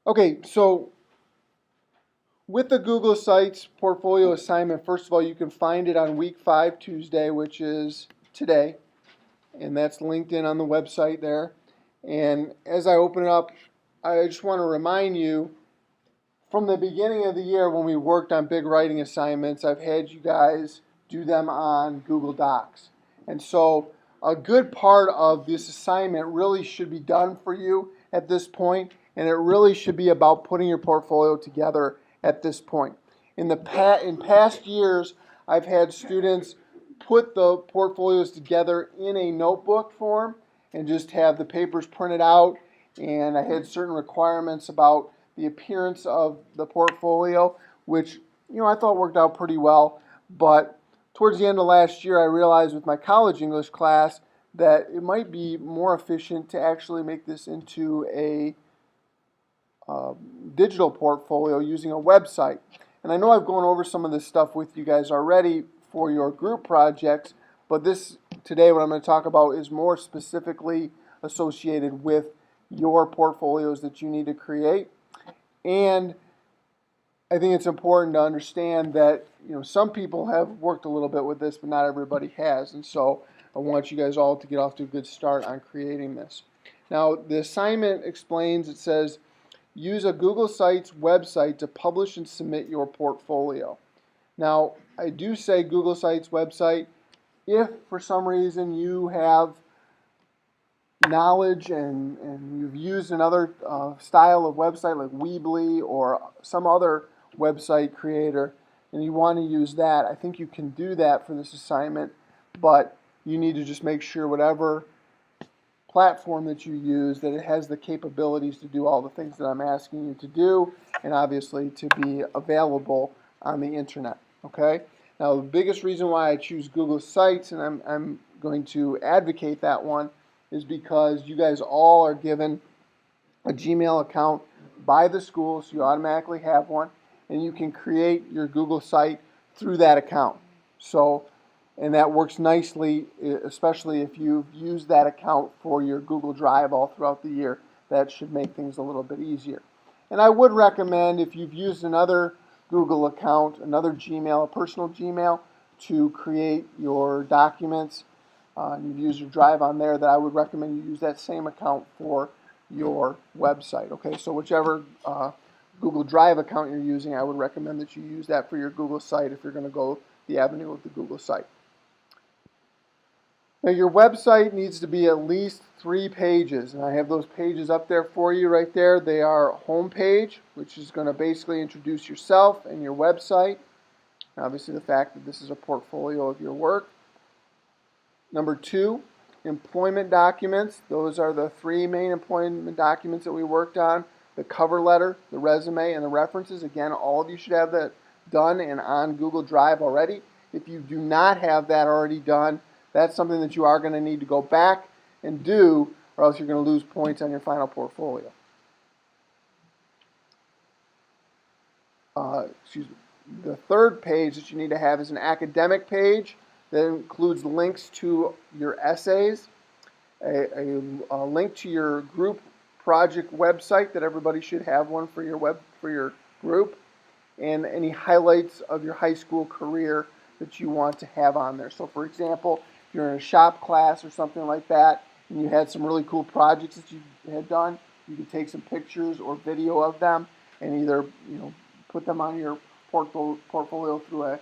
Okay, so with the Google Sites portfolio assignment, first of all, you can find it on week 5, Tuesday, which is today, and that's linked in on the website there. And as I open it up, I just want to remind you from the beginning of the year when we worked on big writing assignments, I've had you guys do them on Google Docs. And so a good part of this assignment really should be done for you at this point, and it really should be about putting your portfolio together at this point. In past years, I've had students put the portfolios together in a notebook form and just have the papers printed out, and I had certain requirements about the appearance of the portfolio, which I thought worked out pretty well. But towards the end of last year, I realized with my college English class that it might be more efficient to actually make this into a digital portfolio using a website. And I know I've gone over some of this stuff with you guys already for your group projects, but this today what I'm going to talk about is more specifically associated with your portfolios that you need to create. And I think it's important to understand that some people have worked a little bit with this, but not everybody has. And so I want you guys all to get off to a good start on creating this. Now, the assignment explains, it says, use a Google Sites website to publish and submit your portfolio. Now, I do say Google Sites website if for some reason you have knowledge and you've used another style of website like Weebly or some other website creator and you want to use that, I think you can do that for this assignment, but you need to just make sure whatever platform that you use that it has the capabilities to do all the things that I'm asking you to do, and obviously to be available on the internet. Okay? Now the biggest reason why I choose Google Sites, and I'm going to advocate that one, is because you guys all are given a Gmail account by the school, so you automatically have one, and you can create your Google site through that account. So, and that works nicely, especially if you've used that account for your Google Drive all throughout the year. That should make things a little bit easier. And I would recommend if you've used another Google account, another Gmail, a personal Gmail, to create your documents, and you've used your Drive on there, that I would recommend you use that same account for your website. Okay, so whichever Google Drive account you're using, I would recommend that you use that for your Google site if you're going to go the avenue of the Google site. Now your website needs to be at least 3 pages, and I have those pages up there for you right there. They are home page, which is going to basically introduce yourself and your website. Obviously the fact that this is a portfolio of your work. Number 2, employment documents. Those are the 3 main employment documents that we worked on. The cover letter, the resume, and the references. Again, all of you should have that done and on Google Drive already. If you do not have that already done, that's something that you are going to need to go back and do, or else you're going to lose points on your final portfolio. The third page that you need to have is an academic page that includes links to your essays, a link to your group project website that everybody should have one for your group, and any highlights of your high school career that you want to have on there. So for example, if you're in a shop class or something like that, and you had some really cool projects that you had done, you could take some pictures or video of them and either put them on your portfolio through a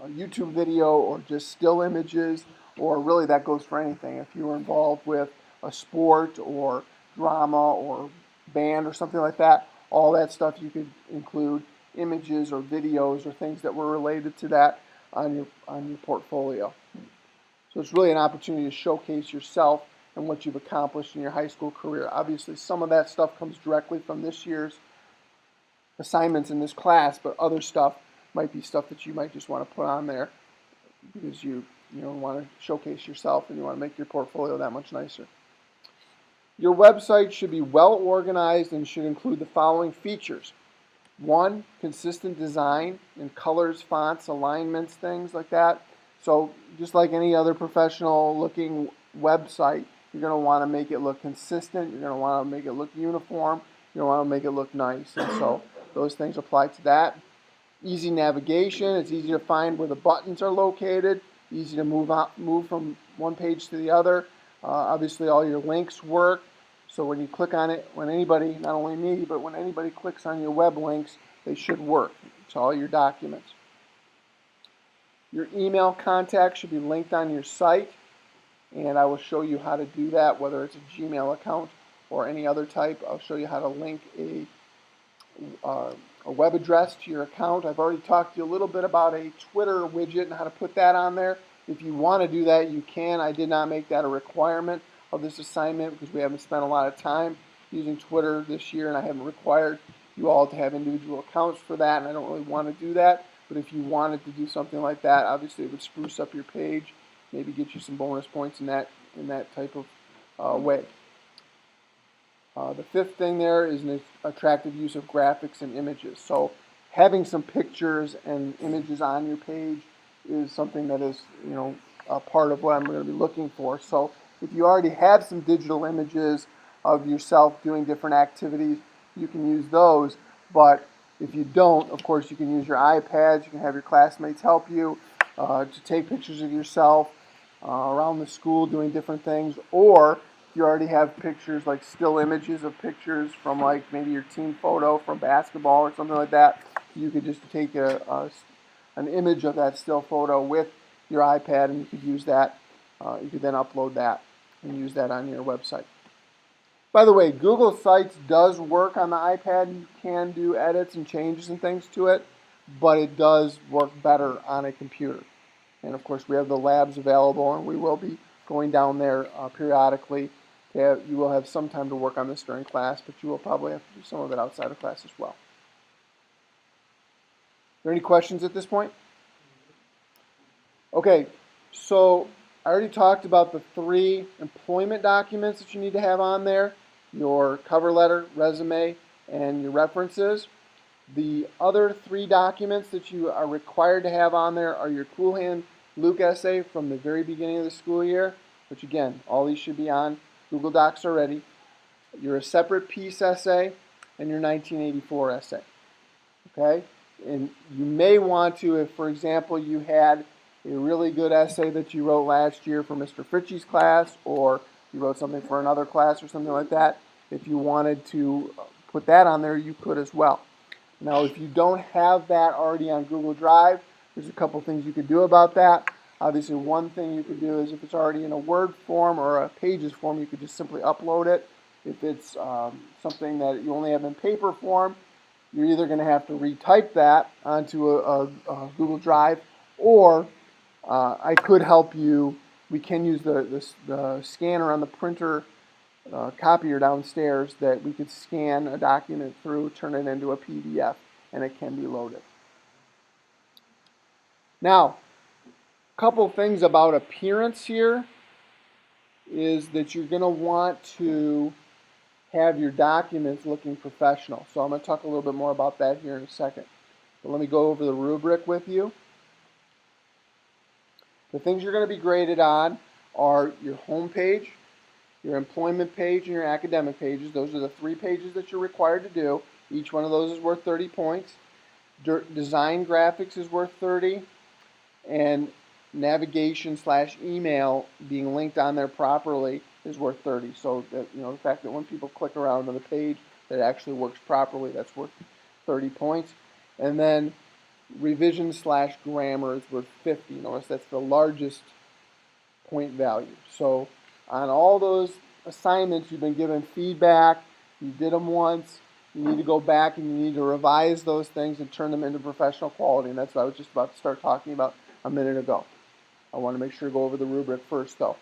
YouTube video or just still images, or really that goes for anything. If you were involved with a sport or drama or band or something like that, all that stuff you could include images or videos or things that were related to that on your portfolio. So it's really an opportunity to showcase yourself and what you've accomplished in your high school career. Obviously, some of that stuff comes directly from this year's assignments in this class, but other stuff might be stuff that you might just want to put on there because you want to showcase yourself and you want to make your portfolio that much nicer. Your website should be well organized and should include the following features. 1, consistent design in colors, fonts, alignments, things like that. So just like any other professional looking website, you're going to want to make it look consistent. You're going to want to make it look uniform. You want to make it look nice. And so those things apply to that. Easy navigation. It's easy to find where the buttons are located. Easy to move from one page to the other. Obviously, all your links work. So when you click on it, when anybody, not only me, but when anybody clicks on your web links, they should work to all your documents. Your email contact should be linked on your site, and I will show you how to do that, whether it's a Gmail account or any other type. I'll show you how to link a web address to your account. I've already talked to you a little bit about a Twitter widget and how to put that on there. If you want to do that, you can. I did not make that a requirement of this assignment because we haven't spent a lot of time using Twitter this year, and I haven't required you all to have individual accounts for that, and I don't really want to do that. But if you wanted to do something like that, obviously it would spruce up your page, maybe get you some bonus points in that type of way. The fifth thing there is an attractive use of graphics and images. So having some pictures and images on your page is something that is, a part of what I'm going to be looking for. So if you already have some digital images of yourself doing different activities, you can use those. But if you don't, of course, you can use your iPads. You can have your classmates help you to take pictures of yourself around the school doing different things. Or if you already have pictures, like still images of pictures from like maybe your team photo from basketball or something like that, you could just take an image of that still photo with your iPad, and you could use that. You could then upload that and use that on your website. By the way, Google Sites does work on the iPad. You can do edits and changes and things to it, but it does work better on a computer. And of course, we have the labs available, and we will be going down there periodically. You will have some time to work on this during class, but you will probably have to do some of it outside of class as well. Are there any questions at this point? Okay, so I already talked about the 3 employment documents that you need to have on there: your cover letter, resume, and your references. The other 3 documents that you are required to have on there are your Cool Hand Luke essay from the very beginning of the school year, which again, all these should be on Google Docs already. Your separate piece essay and your 1984 essay. Okay? And you may want to, if for example you had a really good essay that you wrote last year for Mr. Fritchie's class, or you wrote something for another class or something like that, if you wanted to put that on there, you could as well. Now, if you don't have that already on Google Drive, there's a couple things you could do about that. Obviously, one thing you could do is if it's already in a Word form or a Pages form, you could just simply upload it. If it's something that you only have in paper form, you're either going to have to retype that onto a Google Drive, or I could help you. We can use the scanner on the printer copier downstairs that we could scan a document through, turn it into a PDF, and it can be loaded. Now, a couple things about appearance here is that you're going to want to have your documents looking professional. So I'm going to talk a little bit more about that here in a second. But let me go over the rubric with you. The things you're going to be graded on are your home page, your employment page, and your academic pages. Those are the 3 pages that you're required to do. Each one of those is worth 30 points. Design graphics is worth 30. And navigation/email being linked on there properly is worth 30. So that, the fact that when people click around on the page that it actually works properly, that's worth 30 points. And then revision/grammar is worth 50. Notice that's the largest point value. So on all those assignments, you've been given feedback, you did them once, you need to go back and you need to revise those things and turn them into professional quality. And that's what I was just about to start talking about a minute ago. I want to make sure to go over the rubric first, though.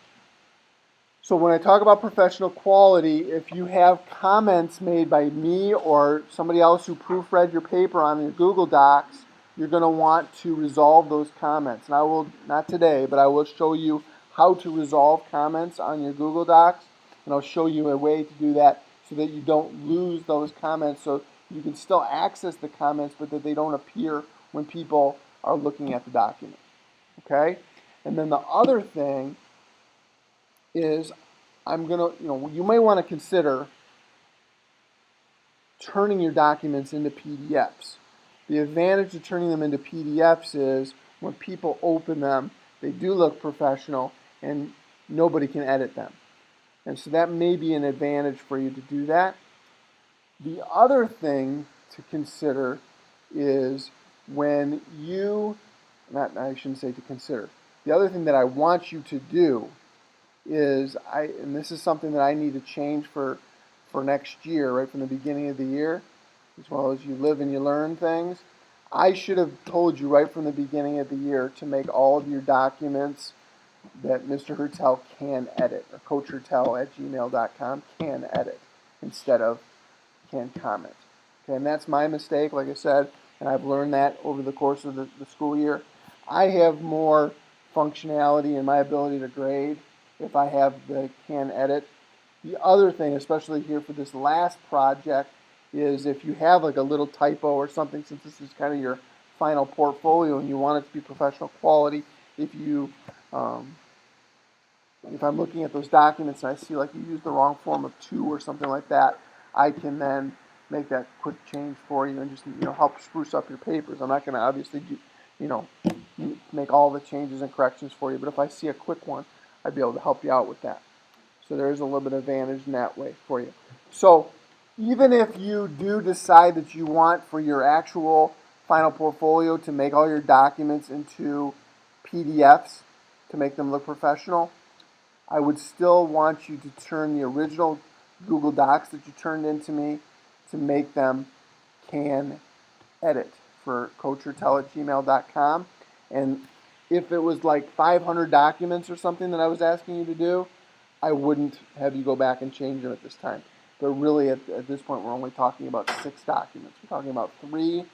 So when I talk about professional quality, if you have comments made by me or somebody else who proofread your paper on your Google Docs, you're going to want to resolve those comments. And I will, not today, but I will show you how to resolve comments on your Google Docs. And I'll show you a way to do that so that you don't lose those comments, so you can still access the comments, but that they don't appear when people are looking at the document. Okay? And then the other thing is you may want to consider turning your documents into PDFs. The advantage of turning them into PDFs is when people open them, they do look professional and nobody can edit them. And so that may be an advantage for you to do that. The other thing to consider is when you, I shouldn't say to consider, the other thing that I want you to do is, and this is something that I need to change for next year, right from the beginning of the year, as well as you live and you learn things. I should have told you right from the beginning of the year to make all of your documents that Mr. Hertel can edit, or coachhertel@gmail.com can edit instead of can comment. Okay, and that's my mistake, like I said, and I've learned that over the course of the school year. I have more functionality in my ability to grade if I have the can edit. The other thing, especially here for this last project, is if you have like a little typo or something, since this is kind of your final portfolio and you want it to be professional quality, if I'm looking at those documents and I see like you used the wrong form of to or something like that, I can then make that quick change for you and just help spruce up your papers. I'm not going to obviously make all the changes and corrections for you, but if I see a quick one, I'd be able to help you out with that. So there is a little bit of advantage in that way for you. So even if you do decide that you want for your actual final portfolio to make all your documents into PDFs to make them look professional, I would still want you to turn the original Google Docs that you turned into me to make them can edit for coachhertel@gmail.com. And if it was like 500 documents or something that I was asking you to do, I wouldn't have you go back and change them at this time. But really, at this point, we're only talking about 6 documents. We're talking about 3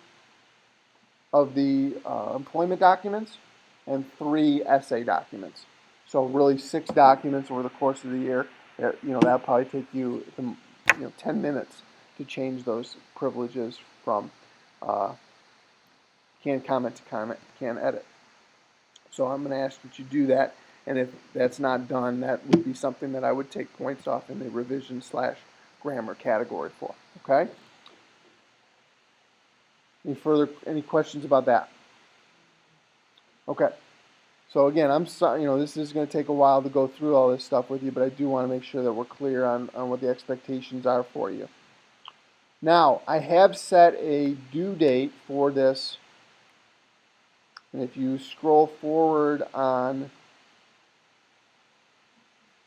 of the employment documents and 3 essay documents. So really 6 documents over the course of the year. That'll probably take you 10 minutes to change those privileges from can comment to can edit. So I'm going to ask that you do that, and if that's not done, that would be something that I would take points off in the revision/grammar category for. Okay? Any questions about that? Okay. So again, I'm sorry, this is going to take a while to go through all this stuff with you, but I do want to make sure that we're clear on what the expectations are for you. Now, I have set a due date for this, and if you scroll forward on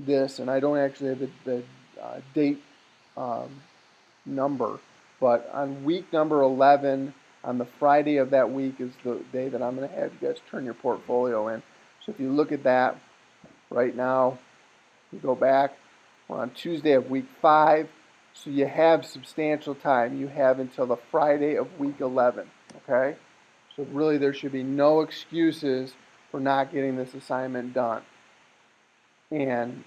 this, and I don't actually have the date number, but on week number 11, on the Friday of that week is the day that I'm going to have you guys turn your portfolio in. So if you look at that right now, you go back, we're on Tuesday of week 5, so you have substantial time. You have until the Friday of week 11, okay? So really there should be no excuses for not getting this assignment done. And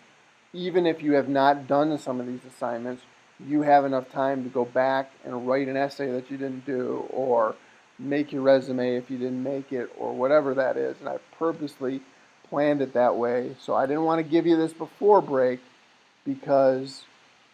even if you have not done some of these assignments, you have enough time to go back and write an essay that you didn't do, or make your resume if you didn't make it, or whatever that is. And I purposely planned it that way. So I didn't want to give you this before break because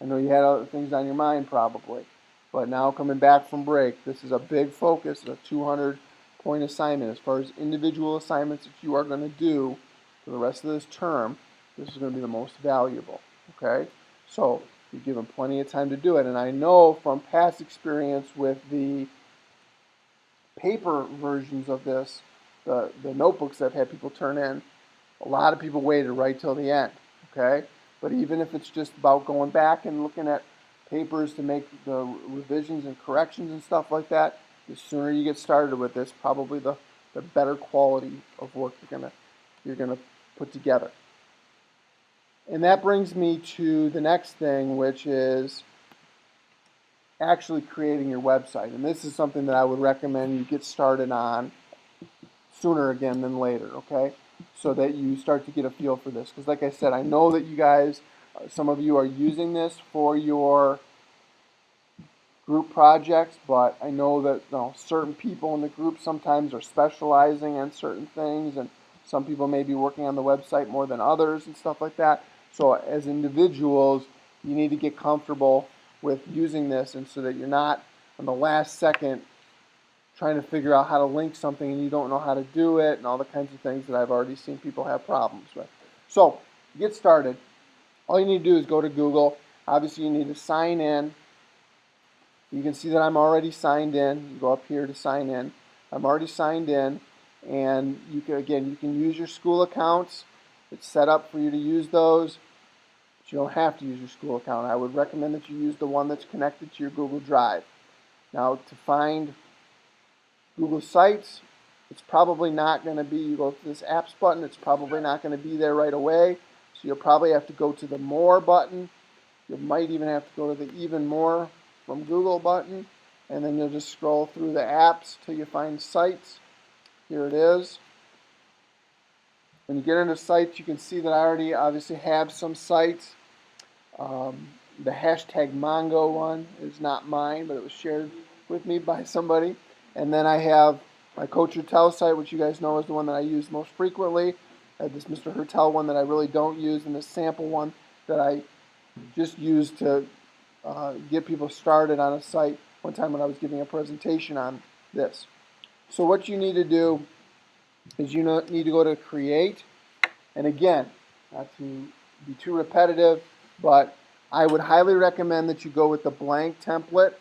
I know you had other things on your mind probably. But now coming back from break, this is a big focus, a 200-point assignment. As far as individual assignments that you are going to do for the rest of this term, this is going to be the most valuable, okay? So you're given plenty of time to do it. And I know from past experience with the paper versions of this, the notebooks that I've had people turn in, a lot of people waited right till the end, okay? But even if it's just about going back and looking at papers to make the revisions and corrections and stuff like that, the sooner you get started with this, probably the better quality of work you're gonna put together. And that brings me to the next thing, which is actually creating your website. And this is something that I would recommend you get started on sooner again than later, okay? So that you start to get a feel for this. Because like I said, I know that you guys, some of you are using this for your group projects, but I know that certain people in the group sometimes are specializing on certain things, and some people may be working on the website more than others and stuff like that. So as individuals, you need to get comfortable with using this, and so that you're not on the last second trying to figure out how to link something and you don't know how to do it and all the kinds of things that I've already seen people have problems with. So, to get started, all you need to do is go to Google. Obviously, you need to sign in. You can see that I'm already signed in. You go up here to sign in. I'm already signed in, and you can use your school accounts. It's set up for you to use those, but you don't have to use your school account. I would recommend that you use the one that's connected to your Google Drive. Now, to find Google Sites, it's probably not going to be, you go to this apps button, it's probably not going to be there right away. So you'll probably have to go to the More button. You might even have to go to the Even More from Google button, and then you'll just scroll through the apps till you find Sites. Here it is. When you get into Sites, you can see that I already obviously have some sites. The hashtag Mongo one is not mine, but it was shared with me by somebody. And then I have my Coach Hertel site, which you guys know is the one that I use most frequently. I have this Mr. Hertel one that I really don't use, and this sample one that I just use to get people started on a site one time when I was giving a presentation on this. So what you need to do is you need to go to Create. And again, not to be too repetitive, but I would highly recommend that you go with the blank template.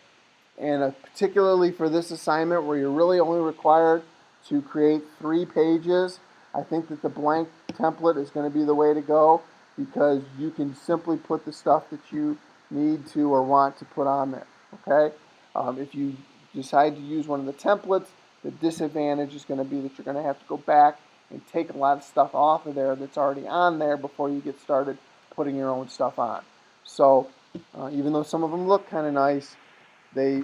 And particularly for this assignment where you're really only required to create 3 pages, I think that the blank template is going to be the way to go, because you can simply put the stuff that you need to or want to put on there. Okay? If you decide to use one of the templates, the disadvantage is going to be that you're going to have to go back and take a lot of stuff off of there that's already on there before you get started putting your own stuff on. So even though some of them look kind of nice, they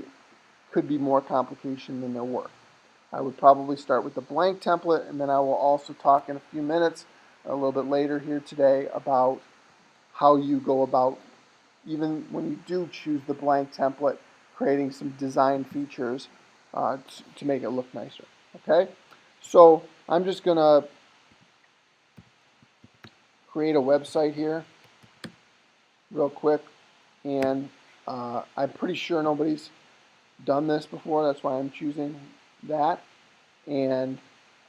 could be more complication than they're worth. I would probably start with the blank template, and then I will also talk in a few minutes, a little bit later here today, about how you go about, even when you do choose the blank template, creating some design features to make it look nicer. Okay? So I'm just going to create a website here real quick, and I'm pretty sure nobody's done this before. That's why I'm choosing that. And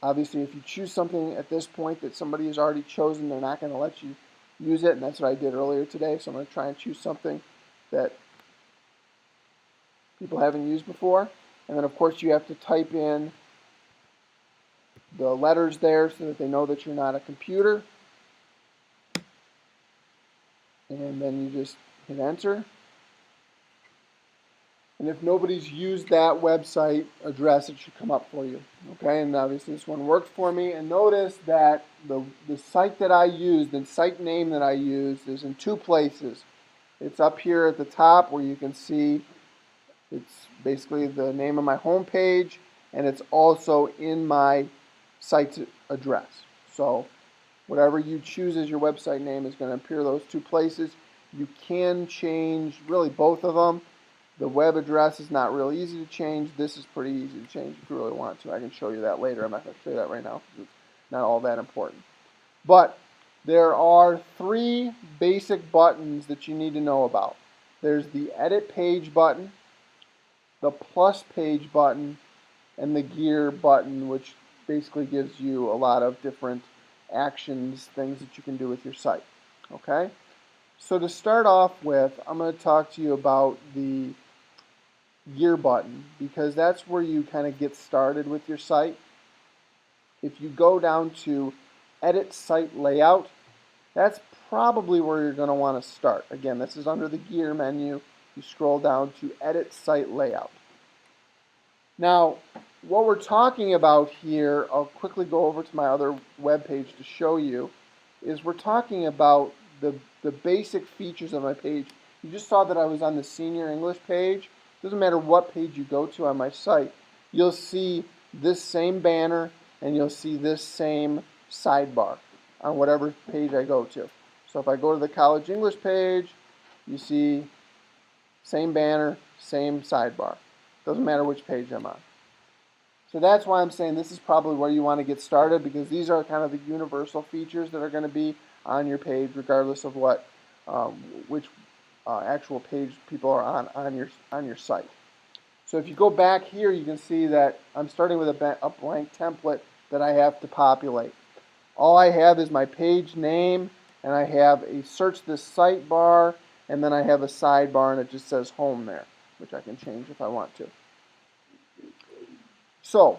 obviously, if you choose something at this point that somebody has already chosen, they're not going to let you use it, and that's what I did earlier today. So I'm going to try and choose something that people haven't used before. And then, of course, you have to type in the letters there so that they know that you're not a computer. And then you just hit enter. And if nobody's used that website address, it should come up for you. Okay, and obviously this one worked for me. And notice that the site that I used, the site name that I used, is in 2 places. It's up here at the top where you can see it's basically the name of my home page, and it's also in my site's address. So whatever you choose as your website name is going to appear those 2 places. You can change really both of them. The web address is not real easy to change. This is pretty easy to change if you really want to. I can show you that later. I'm not going to show you that right now because it's not all that important. But there are 3 basic buttons that you need to know about. There's the Edit Page button, the Plus Page button, and the Gear button, which basically gives you a lot of different actions, things that you can do with your site. Okay? So to start off with, I'm going to talk to you about the Gear button, because that's where you kind of get started with your site. If you go down to Edit Site Layout, that's probably where you're going to want to start. Again, this is under the Gear menu. You scroll down to Edit Site Layout. Now, what we're talking about here, I'll quickly go over to my other web page to show you, is we're talking about the basic features of my page. You just saw that I was on the Senior English page. Doesn't matter what page you go to on my site, you'll see this same banner and you'll see this same sidebar on whatever page I go to. So if I go to the College English page, you see same banner, same sidebar. Doesn't matter which page I'm on. So that's why I'm saying this is probably where you want to get started, because these are kind of the universal features that are going to be on your page regardless of what which actual page people are on your site. So if you go back here, you can see that I'm starting with a blank template that I have to populate. All I have is my page name, and I have a search this site bar, and then I have a sidebar, and it just says home there, which I can change if I want to. So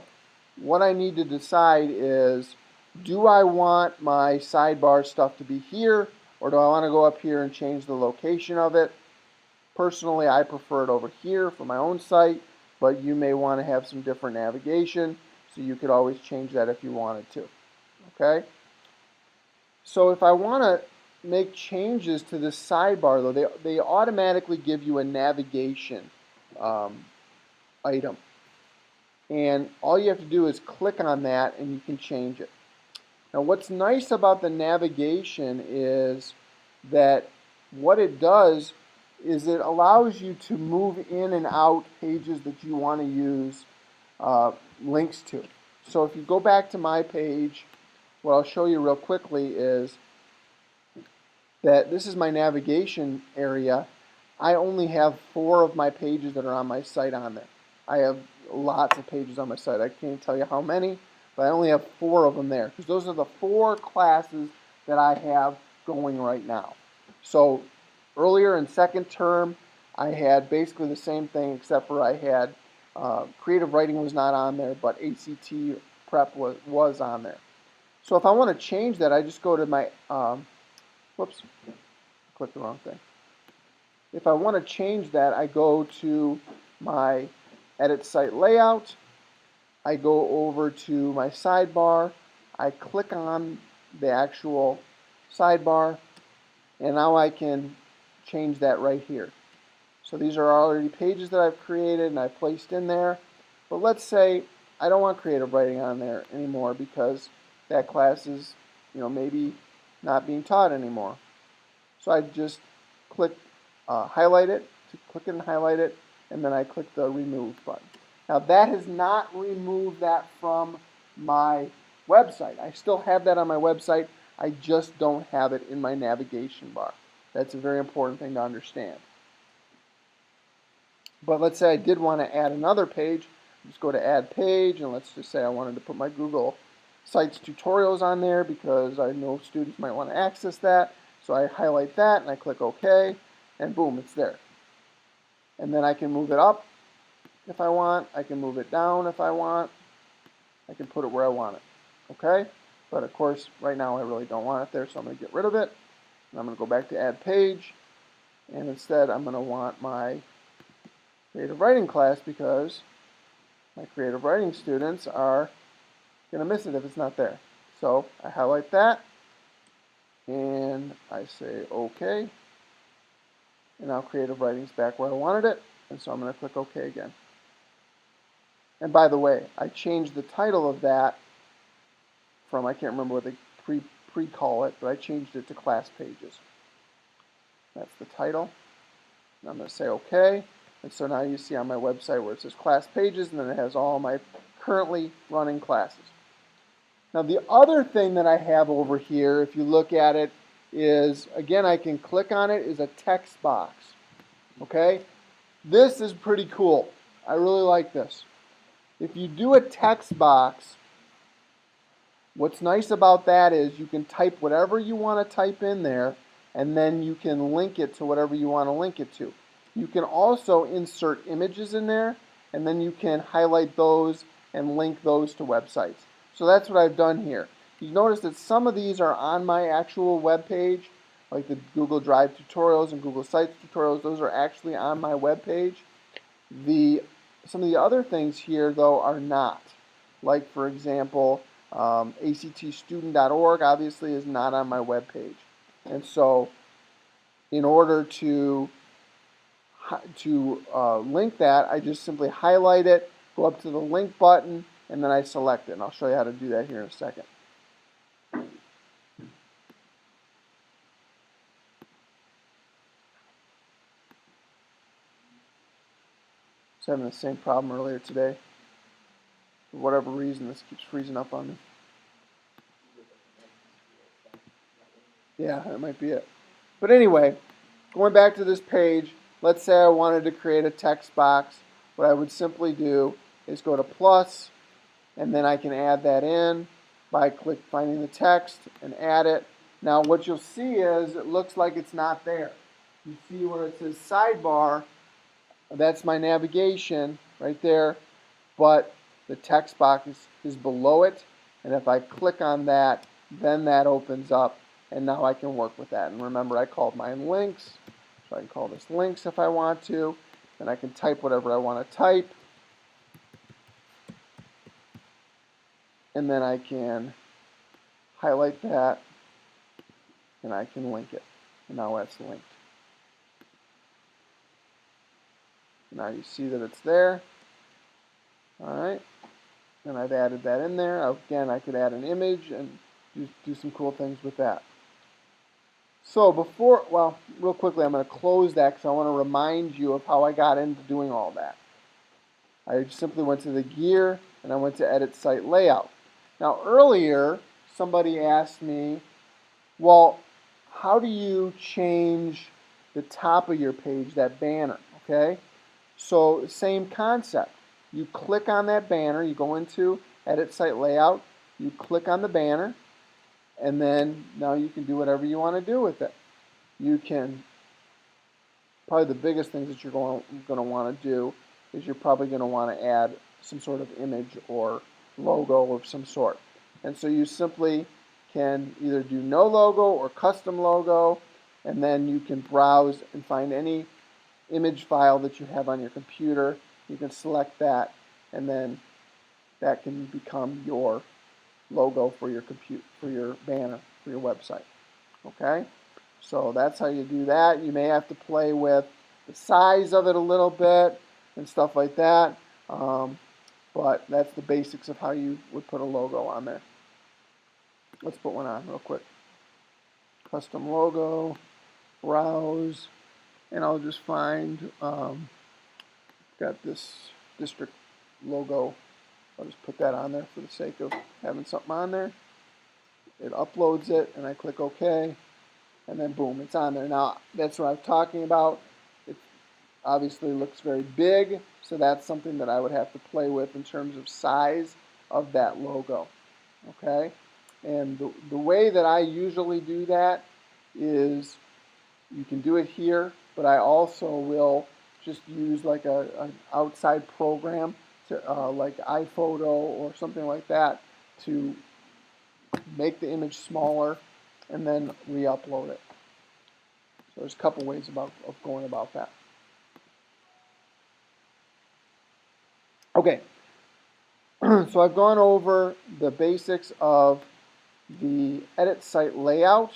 what I need to decide is, do I want my sidebar stuff to be here, or do I want to go up here and change the location of it? Personally, I prefer it over here for my own site, but you may want to have some different navigation, so you could always change that if you wanted to. Okay? So if I want to make changes to this sidebar, though, they automatically give you a navigation item. And all you have to do is click on that and you can change it. Now what's nice about the navigation is that what it does is it allows you to move in and out pages that you want to use links to. So if you go back to my page, what I'll show you real quickly is that this is my navigation area. I only have 4 of my pages that are on my site on there. I have lots of pages on my site. I can't tell you how many, but I only have 4 of them there because those are the 4 classes that I have going right now. So earlier in second term, I had basically the same thing except for I had creative writing was not on there, but ACT prep was on there. So if I want to change that, I just go to my, whoops, clicked the wrong thing. If I want to change that, I go to my edit site layout, I go over to my sidebar, I click on the actual sidebar, and now I can change that right here. So these are already pages that I've created and I've placed in there. But let's say I don't want creative writing on there anymore because that class is, maybe not being taught anymore. So I just click highlight it, click it and highlight it, and then I click the remove button. Now that has not removed that from my website. I still have that on my website. I just don't have it in my navigation bar. That's a very important thing to understand. But let's say I did want to add another page. Just go to add page, and let's just say I wanted to put my Google Sites tutorials on there because I know students might want to access that. So I highlight that and I click OK, and boom, it's there. And then I can move it up if I want. I can move it down if I want. I can put it where I want it. Okay? But of course, right now I really don't want it there, so I'm going to get rid of it. And I'm going to go back to add page. And instead, I'm going to want my creative writing class because my creative writing students are going to miss it if it's not there. So I highlight that and I say OK. And now creative writing's back where I wanted it. And so I'm going to click OK again. And by the way, I changed the title of that from, I can't remember what they pre-call it, but I changed it to class pages. That's the title. And I'm going to say OK. And so now you see on my website where it says class pages, and then it has all my currently running classes. Now the other thing that I have over here, if you look at it, is, again, I can click on it, is a text box. Okay? This is pretty cool. I really like this. If you do a text box, what's nice about that is you can type whatever you want to type in there, and then you can link it to whatever you want to link it to. You can also insert images in there, and then you can highlight those and link those to websites. So that's what I've done here. You notice that some of these are on my actual web page, like the Google Drive tutorials and Google Sites tutorials. Those are actually on my web page. Some of the other things here, though, are not. Like, for example, actstudent.org obviously is not on my web page. And so in order to link that, I just simply highlight it, go up to the link button, and then I select it. And I'll show you how to do that here in a second. I was having the same problem earlier today. For whatever reason, this keeps freezing up on me. Yeah, that might be it. But anyway, going back to this page, let's say I wanted to create a text box. What I would simply do is go to plus, and then I can add that in by finding the text and add it. Now what you'll see is it looks like it's not there. You see where it says sidebar, that's my navigation right there, but the text box is below it, and if I click on that, then that opens up, and now I can work with that. And remember, I called mine links, so I can call this links if I want to, and I can type whatever I want to type, and then I can highlight that, and I can link it, and now that's linked. Now you see that it's there. All right, and I've added that in there. Again, I could add an image and do some cool things with that. So real quickly, I'm going to close that because I want to remind you of how I got into doing all that. I simply went to the gear and I went to edit site layout. Now earlier, somebody asked me, well, how do you change the top of your page, that banner, okay? So same concept. You click on that banner, you go into edit site layout, you click on the banner, and then now you can do whatever you want to do with it. You can, probably the biggest things that you're going to want to do is you're probably going to want to add some sort of image or logo of some sort. And so you simply can either do no logo or custom logo, and then you can browse and find any image file that you have on your computer. You can select that, and then that can become your logo for your banner, for your website. Okay? So that's how you do that. You may have to play with the size of it a little bit and stuff like that, but that's the basics of how you would put a logo on there. Let's put one on real quick. Custom logo, browse, and I'll just find, got this district logo. I'll just put that on there for the sake of having something on there. It uploads it, and I click OK, and then boom, it's on there. Now, that's what I'm talking about. It obviously looks very big, so that's something that I would have to play with in terms of size of that logo. Okay? And the way that I usually do that is you can do it here, but I also will just use like an outside program to, like iPhoto or something like that, to make the image smaller and then re-upload it. So there's a couple ways of going about that. Okay, so I've gone over the basics of the edit site layout.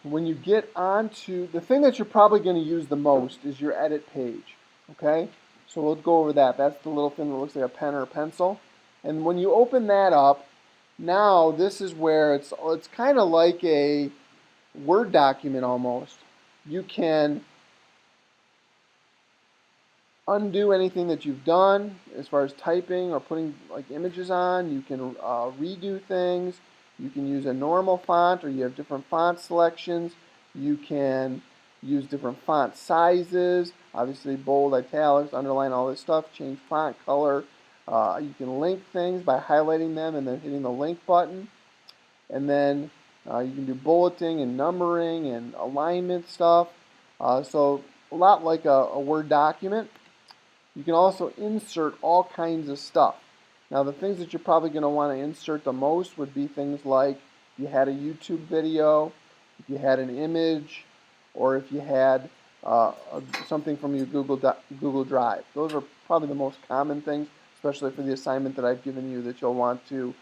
When you get onto, the thing that you're probably going to use the most is your edit page, okay? So we'll go over that. That's the little thing that looks like a pen or a pencil. And when you open that up, now this is where it's kind of like a Word document almost. You can undo anything that you've done as far as typing or putting like images on. You can redo things. You can use a normal font, or you have different font selections. You can use different font sizes, obviously bold, italics, underline, all this stuff. Change font color. You can link things by highlighting them and then hitting the link button. And then you can do bulleting and numbering and alignment stuff. So a lot like a Word document. You can also insert all kinds of stuff. Now the things that you're probably going to want to insert the most would be things like if you had a YouTube video, if you had an image, or if you had something from your Google Drive. Those are probably the most common things, especially for the assignment that I've given you that you'll want to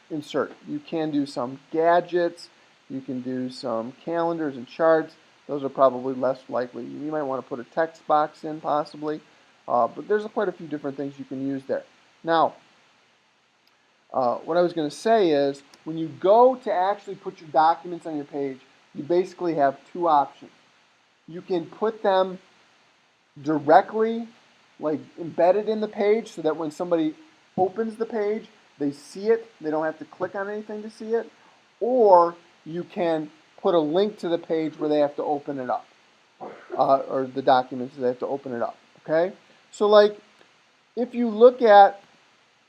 insert. You can do some gadgets, you can do some calendars and charts. Those are probably less likely. You might want to put a text box in possibly, but there's quite a few different things you can use there. Now, what I was going to say is, when you go to actually put your documents on your page, you basically have two options. You can put them directly, like embedded in the page, so that when somebody opens the page, they see it, they don't have to click on anything to see it. Or you can put a link to the page where they have to open it up, or the documents they have to open it up. Okay, so like if you look at,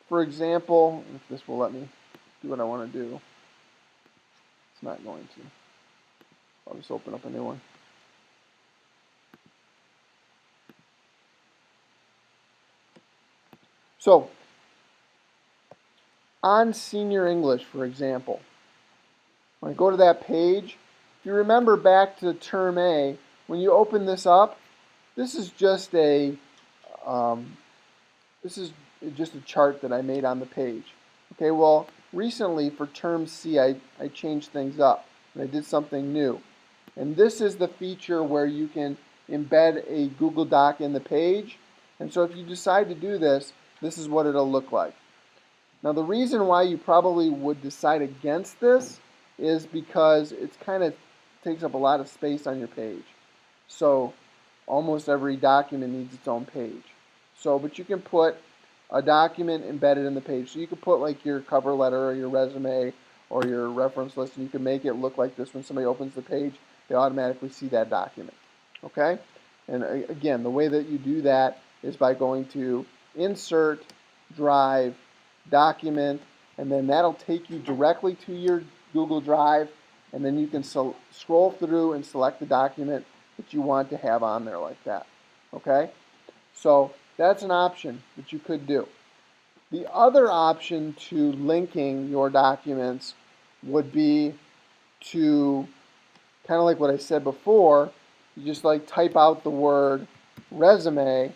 for example, if this will let me do what I want to do, it's not going to. I'll just open up a new one. So on Senior English, for example, when I go to that page, if you remember back to Term A, when you open this up, this is just a chart that I made on the page. Okay, well, recently for Term C, I changed things up and I did something new. And this is the feature where you can embed a Google Doc in the page. And so if you decide to do this, this is what it'll look like. Now the reason why you probably would decide against this is because it's kind of takes up a lot of space on your page. So almost every document needs its own page. So, but you can put a document embedded in the page. So you could put like your cover letter or your resume or your reference list, and you can make it look like this. When somebody opens the page, they automatically see that document. Okay? And again, the way that you do that is by going to Insert, Drive, Document, and then that'll take you directly to your Google Drive, and then you can scroll through and select the document that you want to have on there like that. Okay? So that's an option that you could do. The other option to linking your documents would be to, kind of like what I said before, you just like type out the word resume,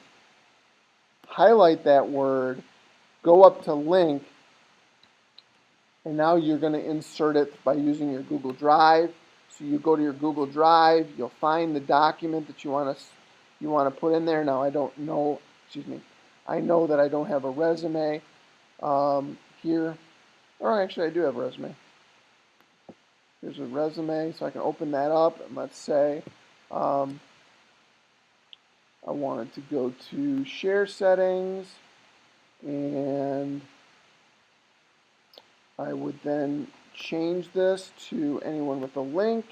highlight that word, go up to link, and now you're going to insert it by using your Google Drive. So you go to your Google Drive, you'll find the document that you want to put in there. Now I don't know, I know that I don't have a resume here. Or actually I do have a resume. Here's a resume, so I can open that up, and let's say I wanted to go to share settings, and I would then change this to anyone with a link,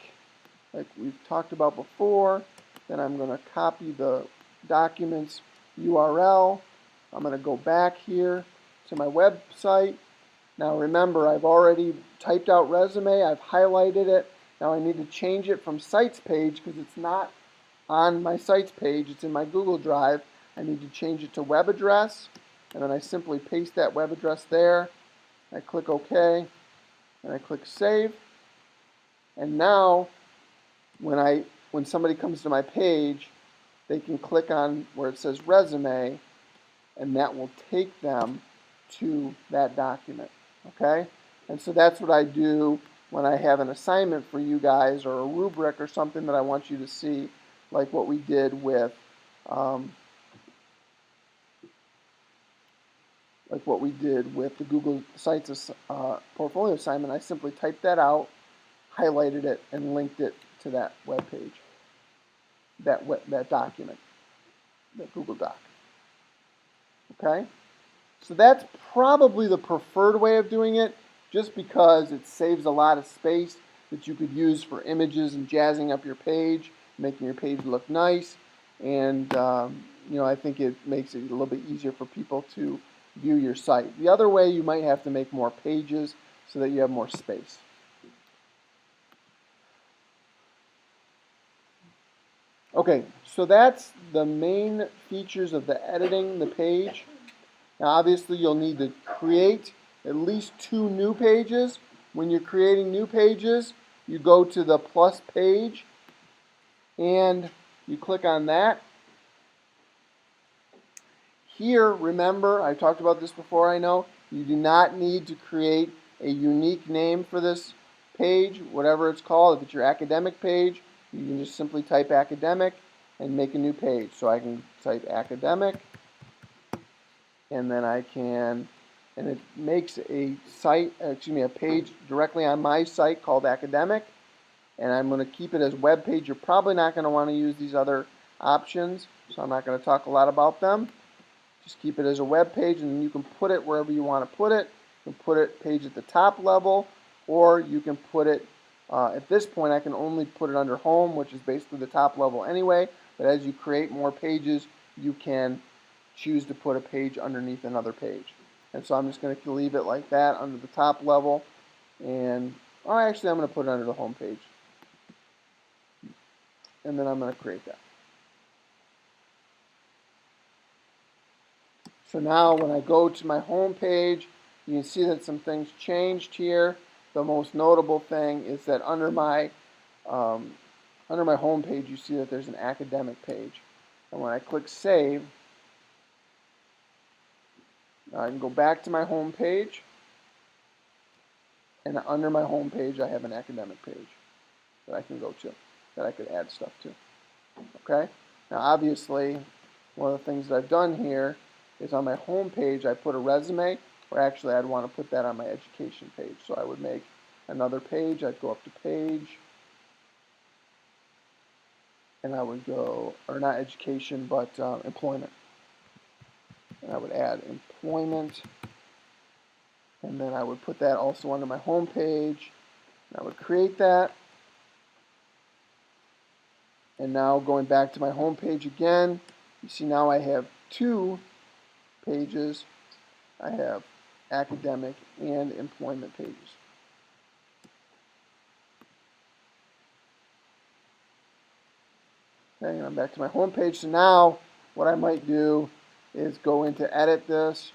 like we've talked about before. Then I'm going to copy the document's URL. I'm going to go back here to my website. Now remember, I've already typed out resume, I've highlighted it. Now I need to change it from Sites page because it's not on my Sites page, it's in my Google Drive. I need to change it to web address, and then I simply paste that web address there. I click OK, and I click Save. And now when somebody comes to my page, they can click on where it says resume, and that will take them to that document. Okay? And so that's what I do when I have an assignment for you guys, or a rubric or something that I want you to see, like what we did with the Google Sites portfolio assignment. I simply typed that out, highlighted it, and linked it to that web page, that document, that Google Doc. Okay? So that's probably the preferred way of doing it, just because it saves a lot of space that you could use for images and jazzing up your page, making your page look nice, and I think it makes it a little bit easier for people to view your site. The other way, you might have to make more pages so that you have more space. Okay, so that's the main features of the editing the page. Now obviously you'll need to create at least 2 new pages. When you're creating new pages, you go to the plus page and you click on that. Here, remember, I talked about this before, I know, you do not need to create a unique name for this page, whatever it's called. If it's your academic page, you can just simply type academic and make a new page. So I can type academic, and then I can, and it makes a page directly on my site called academic, and I'm going to keep it as web page. You're probably not going to want to use these other options, so I'm not going to talk a lot about them. Just keep it as a web page, and you can put it wherever you want to put it. You can put it page at the top level, or you can put it At this point, I can only put it under home, which is basically the top level anyway, but as you create more pages, you can choose to put a page underneath another page. And so I'm just going to leave it like that under the top level, and actually I'm going to put it under the home page. And then I'm going to create that. So now when I go to my home page, you can see that some things changed here. The most notable thing is that under my home page, you see that there's an academic page. And when I click Save, I can go back to my home page. And under my home page, I have an academic page that I can go to, that I could add stuff to. Okay? Now, obviously, one of the things that I've done here is on my home page, I put a resume, or actually I'd want to put that on my education page. So I would make another page. I'd go up to page, and I would go, or not education, but employment. And I would add employment, and then I would put that also under my home page. And I would create that. And now going back to my home page again, you see now I have two pages. I have academic and employment pages. Okay, and I'm back to my home page. So now what I might do is go into edit this,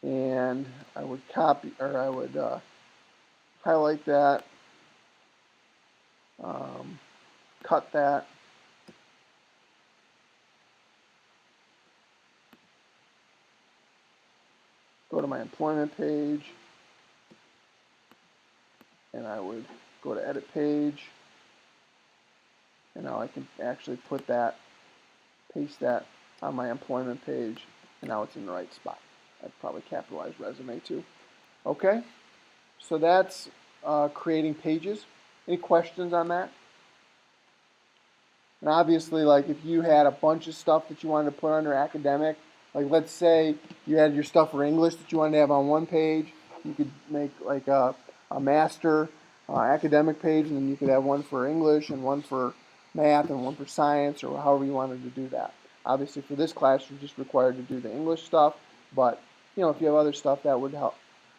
and I would copy, or I would highlight that, cut that, go to my employment page, and I would go to edit page, and now I can actually put that, paste that on my employment page, and now it's in the right spot. I'd probably capitalize resume too. Okay, so that's creating pages. Any questions on that? And obviously, like if you had a bunch of stuff that you wanted to put under academic, like let's say you had your stuff for English that you wanted to have on one page, you could make like a master academic page, and then you could have one for English and one for math and one for science, or however you wanted to do that. Obviously, for this class, you're just required to do the English stuff, but you know, if you have other stuff, that would help.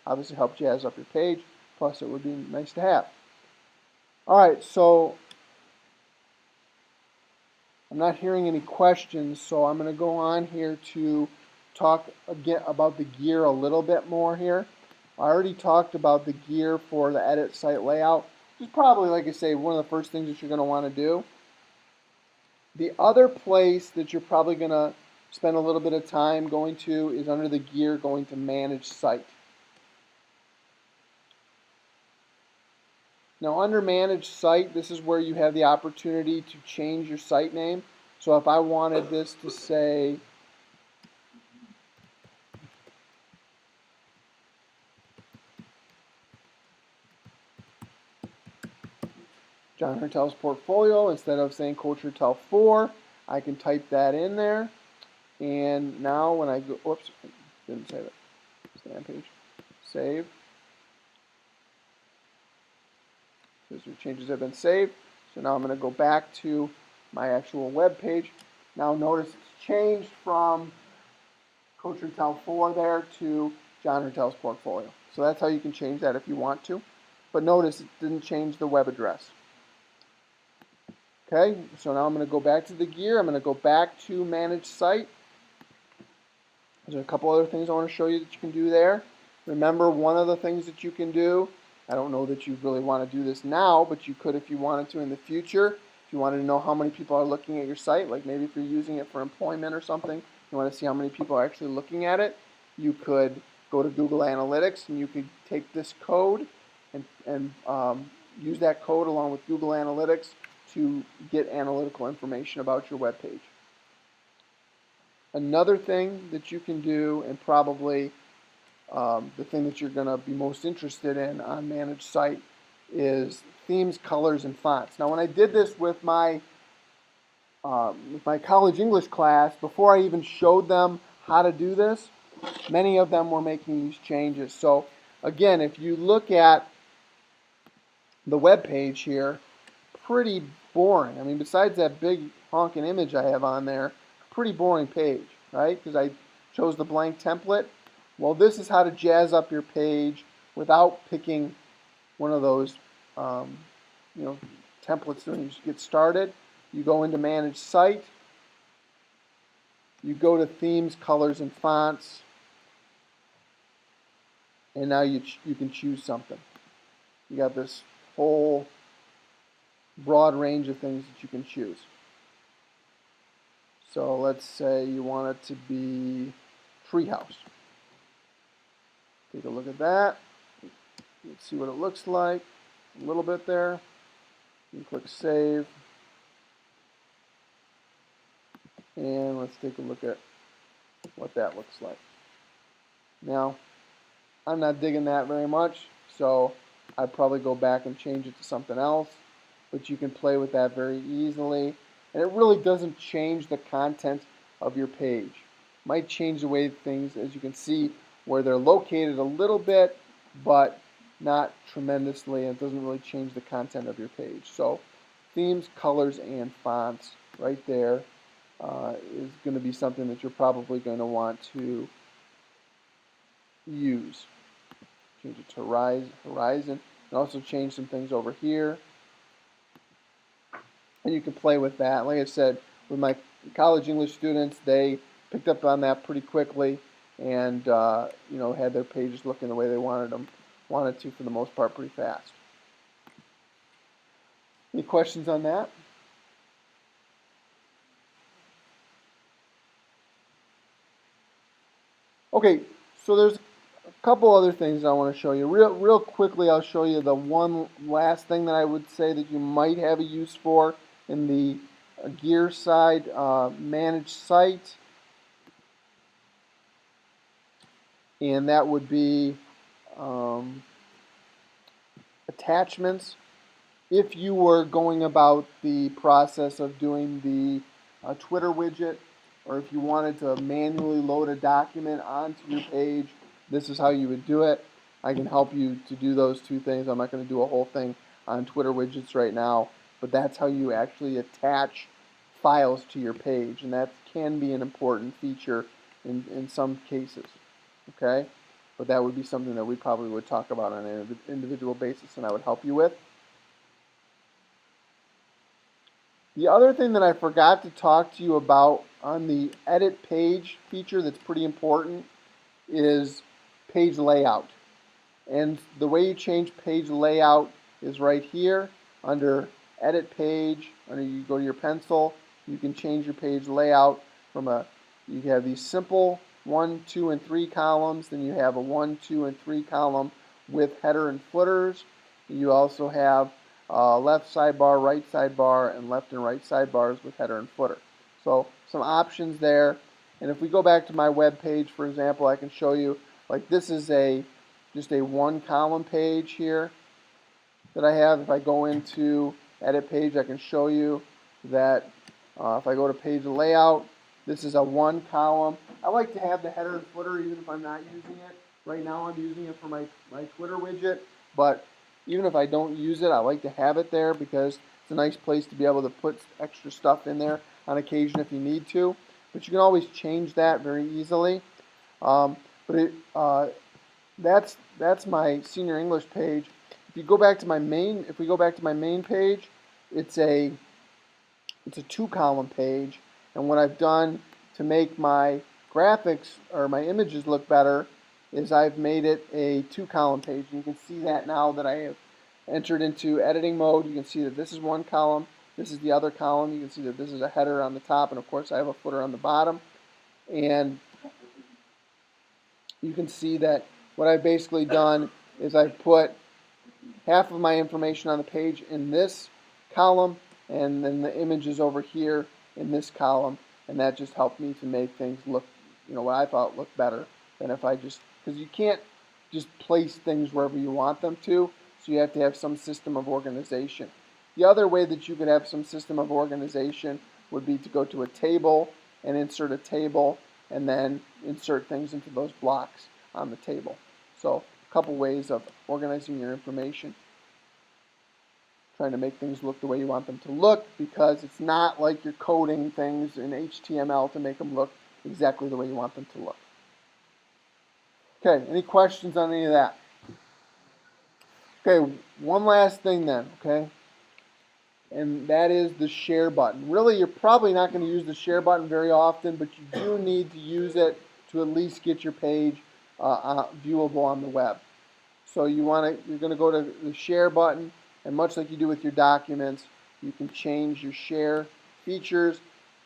Obviously, help jazz up your page. Plus, it would be nice to have. All right, so I'm not hearing any questions, so I'm going to go on here to talk again about the gear a little bit more here. I already talked about the gear for the edit site layout, which is probably, like I say, one of the first things that you're going to want to do. The other place that you're probably going to spend a little bit of time going to is under the gear going to manage site. Now under manage site, this is where you have the opportunity to change your site name. So if I wanted this to say John Hertel's portfolio, instead of saying Coach Hertel 4, I can type that in there. And now when I go, whoops, didn't save it. Stay on page. Save. Those changes have been saved. So now I'm going to go back to my actual web page. Now notice it's changed from Coach Hertel 4 there to John Hertel's portfolio. So that's how you can change that if you want to. But notice it didn't change the web address. Okay, so now I'm going to go back to the gear. I'm going to go back to manage site. There's a couple other things I want to show you that you can do there. Remember, one of the things that you can do, I don't know that you really want to do this now, but you could if you wanted to in the future. If you wanted to know how many people are looking at your site, like maybe if you're using it for employment or something, you want to see how many people are actually looking at it, you could go to Google Analytics and you could take this code and use that code along with Google Analytics to get analytical information about your web page. Another thing that you can do, and probably the thing that you're going to be most interested in on Manage Site, is themes, colors, and fonts. Now, when I did this with my college English class, before I even showed them how to do this, many of them were making these changes. So, again, if you look at the web page here, pretty boring. I mean, besides that big honking image I have on there, pretty boring page, right? Because I chose the blank template. Well, this is how to jazz up your page without picking one of those, um, you know, templates when you get started. You go into Manage Site. You go to Themes, Colors, and Fonts. And now you can choose something. You got this whole broad range of things that you can choose. So let's say you want it to be Treehouse. Take a look at that. Let's see what it looks like. A little bit there. You click Save. And let's take a look at what that looks like. Now, I'm not digging that very much, so I'd probably go back and change it to something else. But you can play with that very easily. And it really doesn't change the content of your page. Might change the way things, as you can see, where they're located a little bit, but not tremendously, and it doesn't really change the content of your page. So themes, colors, and fonts right there is going to be something that you're probably going to want to use. Change it to horizon, and also change some things over here. And you can play with that. Like I said, with my college English students, they picked up on that pretty quickly, and you know, had their pages looking the way they wanted to for the most part pretty fast. Any questions on that? Okay, so there's a couple other things I want to show you. Real quickly, I'll show you the one last thing that I would say that you might have a use for in the gear side, manage site. And that would be attachments. If you were going about the process of doing the Twitter widget, or if you wanted to manually load a document onto your page, this is how you would do it. I can help you to do those two things. I'm not going to do a whole thing on Twitter widgets right now, but that's how you actually attach files to your page, and that can be an important feature in some cases. Okay? But that would be something that we probably would talk about on an individual basis, and I would help you with. The other thing that I forgot to talk to you about on the edit page feature that's pretty important is page layout. And the way you change page layout is right here under edit page. Under you go to your pencil, you can change your page layout from you have these simple 1, 2, and 3 columns. Then you have a 1, 2, and 3 column with header and footers. You also have left sidebar, right sidebar, and left and right sidebars with header and footer. So some options there. And if we go back to my web page, for example, I can show you, like this is just a 1 column page here that I have. If I go into edit page, I can show you that if I go to page layout, this is a 1 column. I like to have the header and footer even if I'm not using it. Right now I'm using it for my Twitter widget, but even if I don't use it, I like to have it there because it's a nice place to be able to put extra stuff in there on occasion if you need to. But you can always change that very easily. That's my senior English page. If we go back to my main page, it's a 2 column page, and what I've done to make my graphics or my images look better is I've made it a 2 column page. And you can see that now that I have entered into editing mode. You can see that this is 1 column, this is the other column. You can see that this is a header on the top, and of course I have a footer on the bottom. And you can see that what I've basically done is I've put half of my information on the page in this column, and then the images over here in this column, and that just helped me to make things look, what I thought looked better than if I just, because you can't just place things wherever you want them to, so you have to have some system of organization. The other way that you could have some system of organization would be to go to a table and insert a table, and then insert things into those blocks on the table. So a couple ways of organizing your information. trying to make things look the way you want them to look, because it's not like you're coding things in HTML to make them look exactly the way you want them to look. Okay, any questions on any of that? Okay, one last thing then, okay? And that is the share button. Really, you're probably not going to use the share button very often, but you do need to use it to at least get your page viewable on the web. So you're going to go to the share button, and much like you do with your documents, you can change your share features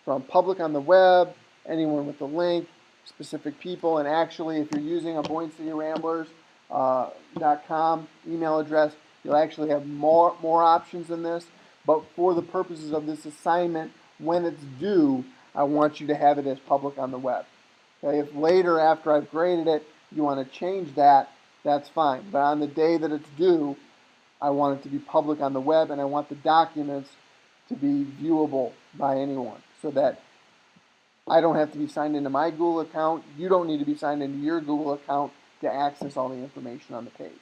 from public on the web, anyone with the link, specific people, and actually if you're using a BoyneCityRamblers.com email address, you'll actually have more options than this. But for the purposes of this assignment, when it's due, I want you to have it as public on the web. Okay, if later after I've graded it, you want to change that, that's fine. But on the day that it's due, I want it to be public on the web, and I want the documents to be viewable by anyone so that I don't have to be signed into my Google account. You don't need to be signed into your Google account to access all the information on the page.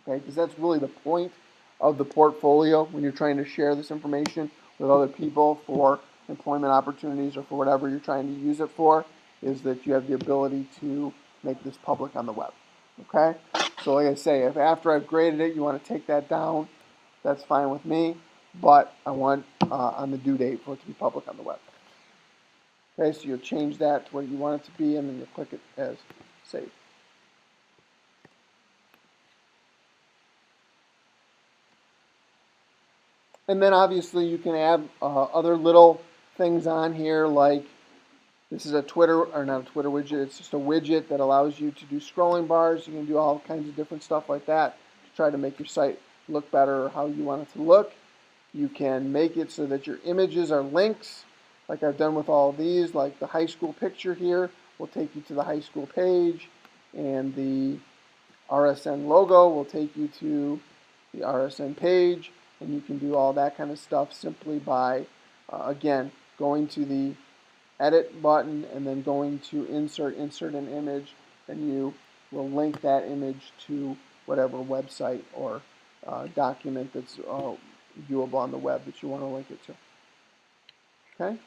Okay, because that's really the point of the portfolio when you're trying to share this information with other people for employment opportunities or for whatever you're trying to use it for, is that you have the ability to make this public on the web. Okay, so like I say, if after I've graded it you want to take that down, that's fine with me, but I want on the due date for it to be public on the web. Okay, so you'll change that to what you want it to be, and then you'll click it as save. And then obviously you can add other little things on here, like this is a Twitter, or not a Twitter widget, it's just a widget that allows you to do scrolling bars. You can do all kinds of different stuff like that to try to make your site look better or how you want it to look. You can make it so that your images are links, like I've done with all of these, like the high school picture here will take you to the high school page, and the RSN logo will take you to the RSN page. And you can do all that kind of stuff simply by, again, going to the edit button and then going to insert an image, and you will link that image to whatever website or document that's viewable on the web that you want to link it to. Okay?